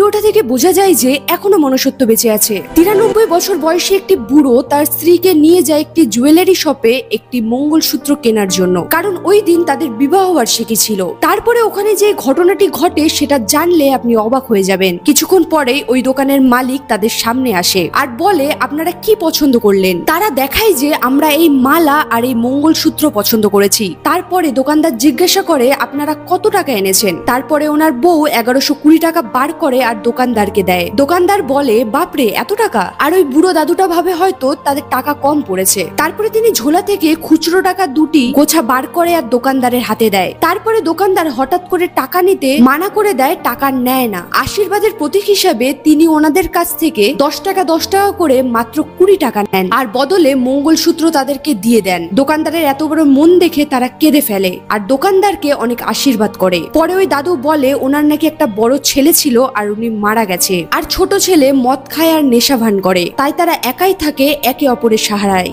ভিডিওটা থেকে বোঝা যায় যে এখনো মনুষ্যত্ব বেঁচে আছে। 93 বছর বয়সী একটি বুড়ো তার স্ত্রীকে নিয়ে যায় একটি জুয়েলারি শপে একটি মঙ্গলসূত্র কেনার জন্য, কারণ ওই দিন তাদের বিবাহ বার্ষিকী ছিল। তারপরে ওখানে যে ঘটনাটি ঘটে সেটা জানলে আপনি অবাক হয়ে যাবেন। কিছুক্ষণ পরে ওই দোকানের মালিক তাদের সামনে আসে আর বলে, আপনারা কি পছন্দ করলেন? তারা দেখায় যে আমরা এই মালা আর এই মঙ্গলসূত্র পছন্দ করেছি। তারপরে দোকানদার জিজ্ঞাসা করে, আপনারা কত টাকা এনেছেন? তারপরে ওনার বউ 1120 টাকা বার করে আর দোকানদারকে দেয়। দোকানদার বলে, বাপরে এত টাকা! আর ওই বুড়ো দাদুটা ভাবে হয়তো তাদের টাকা কম পড়েছে। তারপরে তিনি ঝোলা থেকে খুচরো টাকা দুটি গোছা বার করে আর দোকানদারের হাতে দেয়। তারপরে দোকানদার হঠাৎ করে টাকা নিতে মানা করে দেয়, টাকা নেয় না। আশীর্বাদের প্রতীক হিসাবে তিনি ওনাদের কাছ থেকে 10 টাকা করে মাত্র 20 টাকা নেন আর বদলে মঙ্গলসূত্র তাদেরকে দিয়ে দেন। দোকানদারের এত বড় মন দেখে তারা কেঁদে ফেলে আর দোকানদারকে অনেক আশীর্বাদ করে। পরে ওই দাদু বলে, ওনার নাকি একটা বড় ছেলে ছিল আর উনি মারা গেছে, আর ছোট ছেলে মদ খায় আর নেশা ভান করে, তাই তারা একাই থাকে একে অপরের সাহারায়।